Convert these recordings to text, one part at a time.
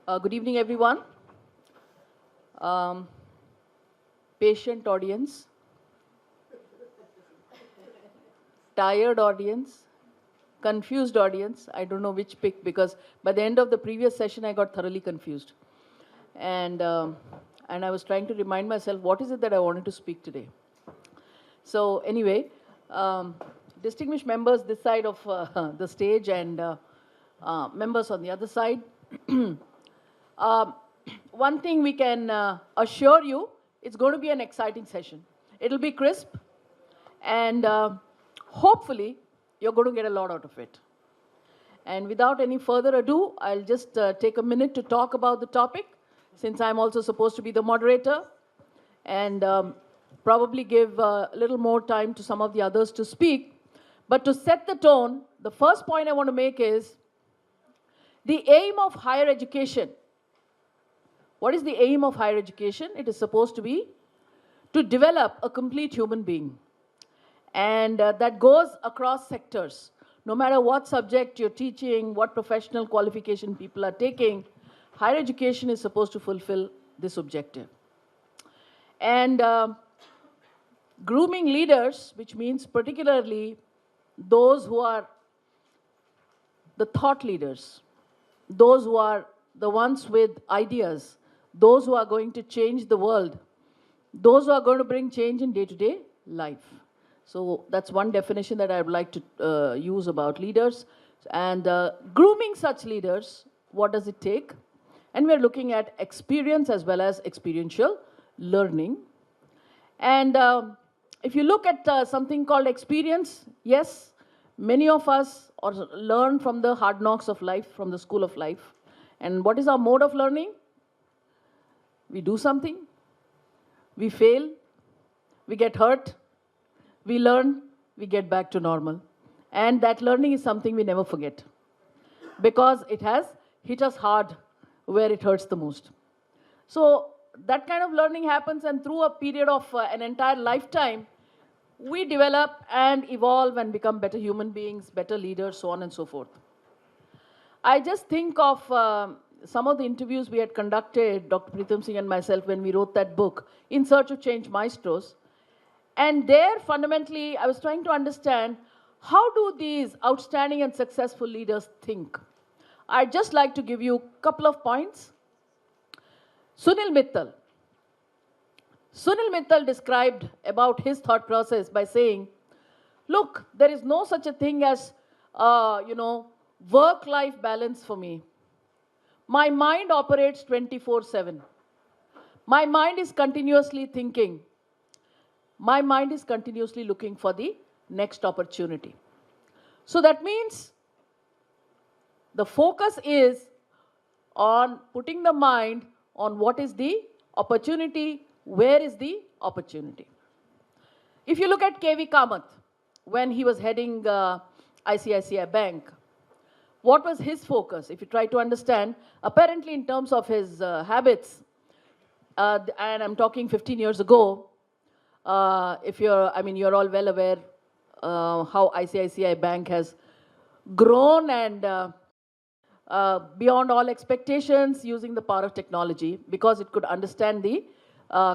Good evening, everyone. Um, Patient audience, tired audience, confused audience. I don't know which pick because by the end of the previous session, I got thoroughly confused. And, um, and I was trying to remind myself, what is it that I wanted to speak today? So anyway, um, distinguished members this side of the stage and members on the other side. Um, One thing we can assure you, it's going to be an exciting session. It'll be crisp, and hopefully, you're going to get a lot out of it. And without any further ado, I'll just take a minute to talk about the topic, since I'm also supposed to be the moderator, and probably give a little more time to some of the others to speak. But to set the tone, the first point I want to make is the aim of higher education. What is the aim of higher education? It is supposed to be to develop a complete human being. And that goes across sectors. No matter what subject you're teaching, what professional qualification people are taking, higher education is supposed to fulfill this objective. And grooming leaders, which means particularly those who are the thought leaders, those who are the ones with ideas, those who are going to change the world, those who are going to bring change in day-to-day life. So that's one definition that I would like to use about leaders. And grooming such leaders, what does it take? And we're looking at experience as well as experiential learning. And if you look at something called experience, yes, many of us learn from the hard knocks of life, from the school of life. And what is our mode of learning? We do something, we fail, we get hurt, we learn, we get back to normal. And that learning is something we never forget because it has hit us hard where it hurts the most. So that kind of learning happens, and through a period of an entire lifetime, we develop and evolve and become better human beings, better leaders, so on and so forth. I just think of some of the interviews we had conducted, Dr. Pritam Singh and myself, when we wrote that book, In Search of Change Maestros. And there, fundamentally, I was trying to understand, how do these outstanding and successful leaders think? I'd just like to give you a couple of points. Sunil Mittal described about his thought process by saying, look, there is no such a thing as, work-life balance for me. My mind operates 24/7. My mind is continuously thinking. My mind is continuously looking for the next opportunity. So that means the focus is on putting the mind on what is the opportunity, where is the opportunity. If you look at K.V. Kamath, when he was heading ICICI Bank, what was his focus? If you try to understand, apparently in terms of his habits, and I'm talking 15 years ago, you're all well aware how ICICI Bank has grown and beyond all expectations using the power of technology, because it could understand the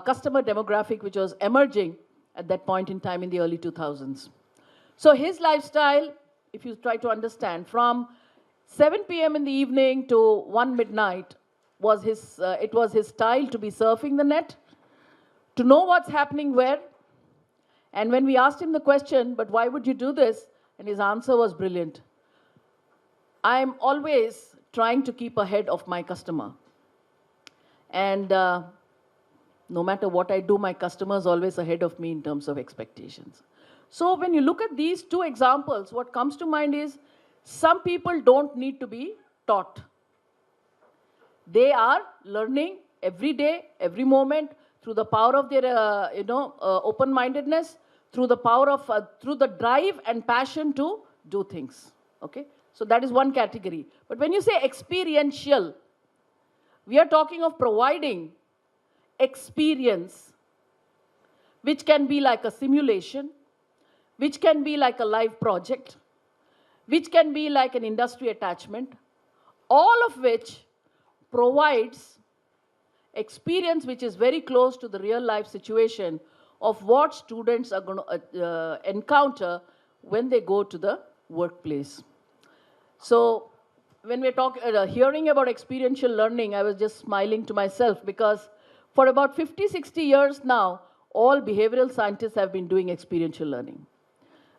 customer demographic which was emerging at that point in time in the early 2000s. So his lifestyle, if you try to understand, from 7 p.m. in the evening to 1 midnight, was it was his style to be surfing the net, to know what's happening where. And when we asked him the question, but why would you do this? And his answer was brilliant. I'm always trying to keep ahead of my customer. And no matter what I do, my customer is always ahead of me in terms of expectations. So when you look at these two examples, what comes to mind is some people don't need to be taught. They are learning every day, every moment, through the power of their, open-mindedness, through the power of, through the drive and passion to do things. Okay? So that is one category. But when you say experiential, we are talking of providing experience, which can be like a simulation, which can be like a live project, which can be like an industry attachment, all of which provides experience which is very close to the real life situation of what students are going to encounter when they go to the workplace. So when we're hearing about experiential learning, I was just smiling to myself because for about 50, 60 years now, all behavioral scientists have been doing experiential learning.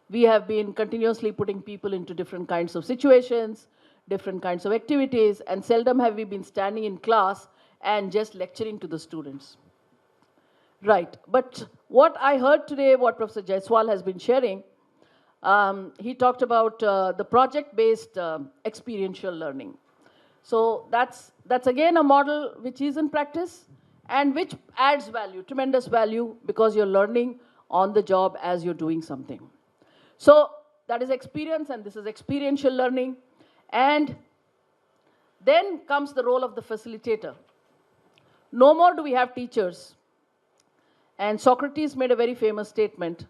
We have been continuously putting people into different kinds of situations, different kinds of activities, and seldom have we been standing in class and just lecturing to the students. Right, but what I heard today, what Professor Jaiswal has been sharing, he talked about the project-based experiential learning. So that's again a model which is in practice and which adds value, tremendous value, because you're learning on the job as you're doing something. So that is experience, and this is experiential learning. And then comes the role of the facilitator. No more do we have teachers. And Socrates made a very famous statement.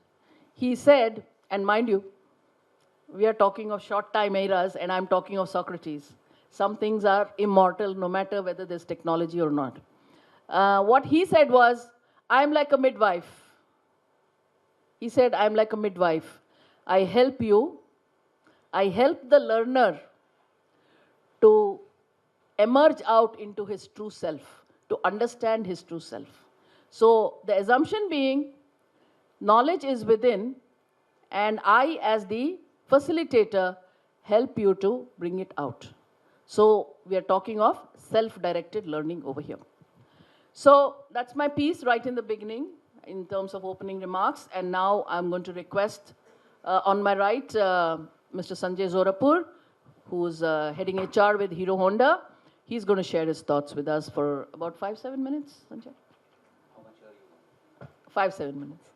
He said, and mind you, we are talking of short time eras, and I'm talking of Socrates. Some things are immortal no matter whether there's technology or not. What he said was, I'm like a midwife. He said, I'm like a midwife. I help you. I help the learner to emerge out into his true self, to understand his true self. So the assumption being, knowledge is within, and I, as the facilitator, help you to bring it out. So we are talking of self-directed learning over here. So that's my piece right in the beginning in terms of opening remarks. And now I'm going to request on my right, Mr. Sanjay Zorapur, who's heading HR with Hero Honda. He's going to share his thoughts with us for about 5-7 minutes, Sanjay. How much are you? 5-7 minutes.